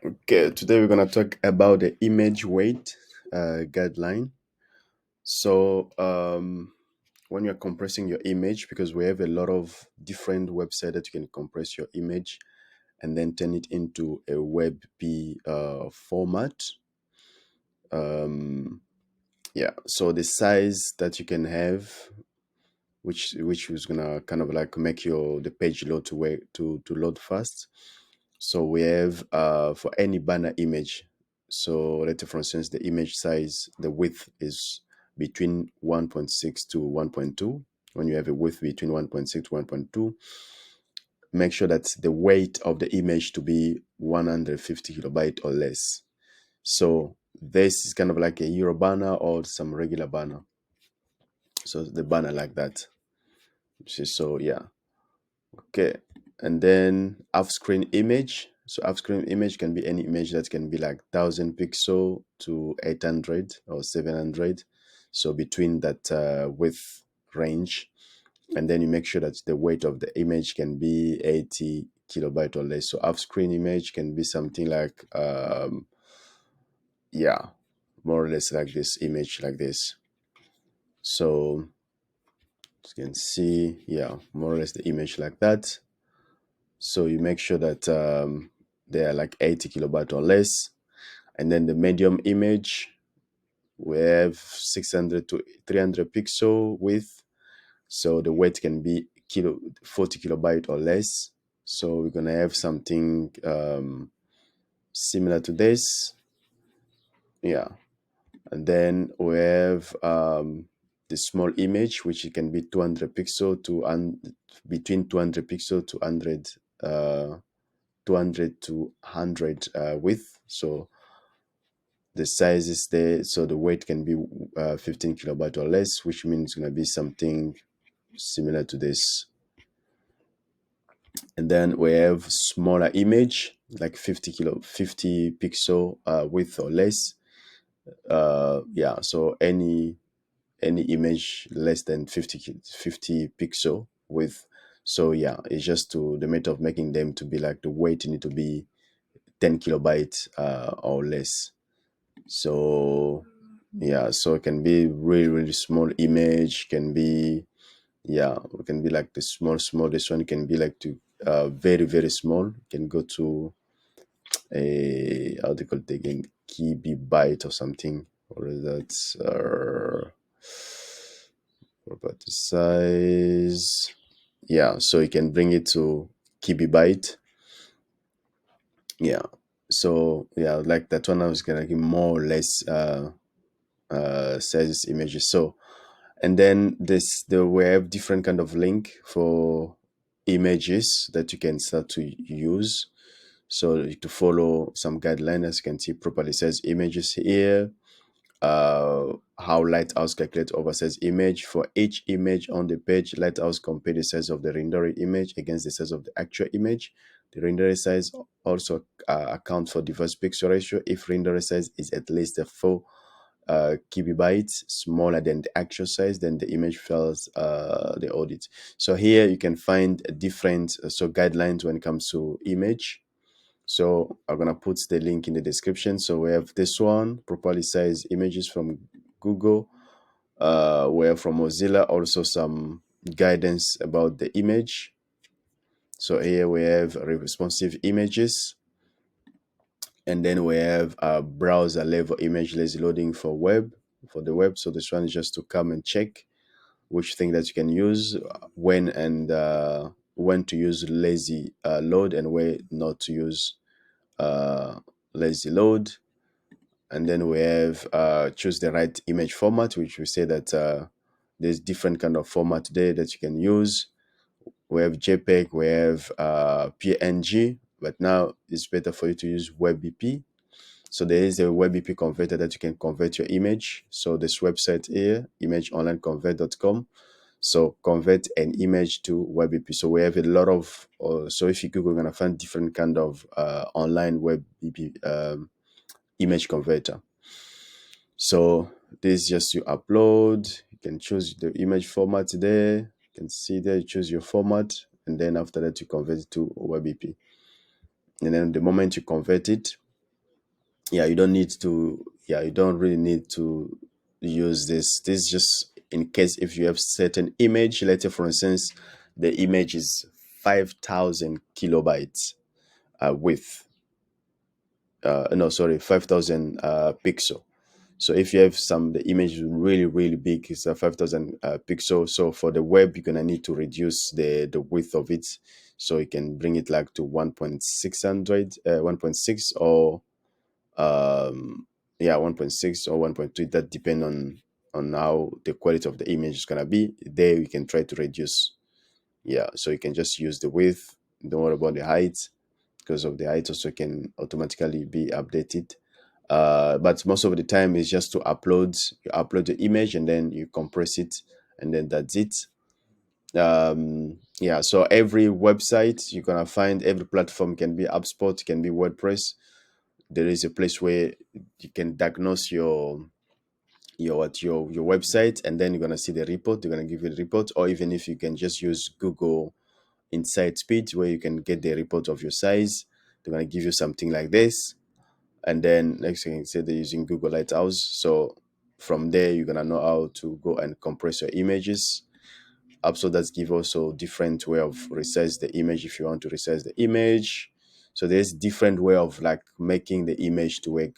Okay, today we're gonna talk about the image weight guideline. So when you're compressing your image, because we have a lot of different websites that you can compress your image and then turn it into a WebP format. Um, yeah, so the size that you can have, which is gonna kind of like make the page load to load fast. So we have for any banner image. So let's say for instance the image size, the width is between 1.6 to 1.2. When you have a width between 1.6 to 1.2, make sure that the weight of the image to be 150 kilobyte or less. So this is kind of like a Euro banner or some regular banner. So the banner like that. So yeah. Okay, and then off-screen image. So off-screen image can be any image that can be like 1000 pixel to 800 or 700. So between that width range, and then you make sure that the weight of the image can be 80 kilobyte or less. So off-screen image can be something like yeah, more or less like this image like this. So you can see, yeah, more or less the image like that. So you make sure that they are like 80 kilobyte or less. And then the medium image, we have 600 to 300 pixel width. So the weight can be 40 kilobyte or less. So we're going to have something similar to this. Yeah. And then we have the small image, which it can be 200 pixel to between 200 pixel to 100 200 to 100 width. So the size is there, so the weight can be 15 kilobyte or less, which means it's going to be something similar to this. And then we have smaller image, like 50 pixel width or less. Yeah, so any image less than 50 pixel width. So yeah, it's just the method of making them to be like the weight need to be 10 kilobyte or less. So yeah, so it can be really small image, can be, yeah, it can be like the small. This one can be like to very small. Can go to a, how do you call it again, KB byte or something, or is that what about the size? Yeah, so you can bring it to KB byte. Yeah, so yeah, like that one I was gonna give more or less sizes images. So and then we have different kind of link for images that you can start to use. So to follow some guidelines, as you can see, properly says images here. How Lighthouse calculate oversize image. For each image on the page, Lighthouse compare the size of the rendered image against the size of the actual image. The rendered size also account for device pixel ratio if rendered size is at least a 4 kilobytes smaller than the actual size, then the image fails the audit. So here you can find different guidelines when it comes to image. So I'm gonna put the link in the description. So we have this one, properly sized images from Google. We have from Mozilla also some guidance about the image. So here we have responsive images, and then we have browser level image lazy loading for the web. So this one is just to come and check which thing that you can use when to use lazy load and when not to use lazy load. And then we have choose the right image format, which we say that there's different kind of format there that you can use. We have JPEG, we have PNG, but now it's better for you to use WebP. So there is a WebP converter that you can convert your image. So this website here, imageonlineconvert.com. So convert an image to WebP. So we have a lot of, so if you Google, you're gonna find different kind of online WebP image converter. So this just you upload, you can choose the image format there. You can see there, you choose your format, and then after that you convert it to WebP. And then the moment you convert it, yeah, you don't need to, yeah, you don't really need to use this. This is just in case if you have certain image, let's say for instance, the image is 5,000 kilobytes width. No, sorry, 5,000 pixel. So if you have the image is really, really big, it's a 5,000 pixel. So for the web, you're gonna need to reduce the width of it. So you can bring it like to 1.600, 1.6 or yeah, 1.6 or 1.2. That depend on how the quality of the image is gonna be. There we can try to reduce. Yeah, so you can just use the width. Don't worry about the height, because of the height also can automatically be updated. But most of the time is just to upload. You upload the image and then you compress it, and then that's it. Yeah, so every website you're gonna find, every platform, can be HubSpot, can be WordPress. There is a place where you can diagnose your website, and then you're gonna see the report. They're gonna give you the report, or even if you can just use Google Insight Speed, where you can get the report of your size. They're gonna give you something like this, and then next thing say they're using Google Lighthouse. So from there you're gonna know how to go and compress your images. Also, that's give also different way of resize the image if you want to resize the image. So there's different way of like making the image to work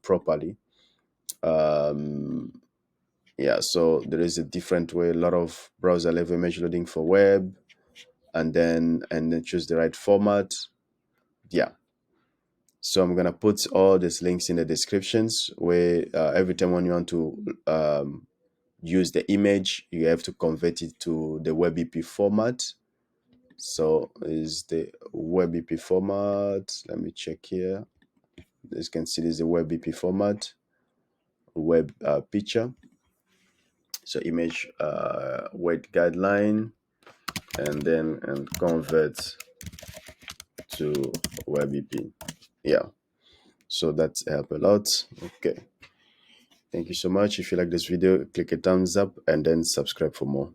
properly. um yeah, so there is a different way, a lot of browser level image loading for web, and then choose the right format. Yeah, so I'm gonna put all these links in the descriptions, where every time when you want to use the image, you have to convert it to the WebP format. So is the WebP format, let me check here. As you can see, this is the WebP format, web picture. So image weight guideline, and convert to WebP. Yeah, so that's help a lot. Okay, thank you so much. If you like this video, click a thumbs up and then subscribe for more.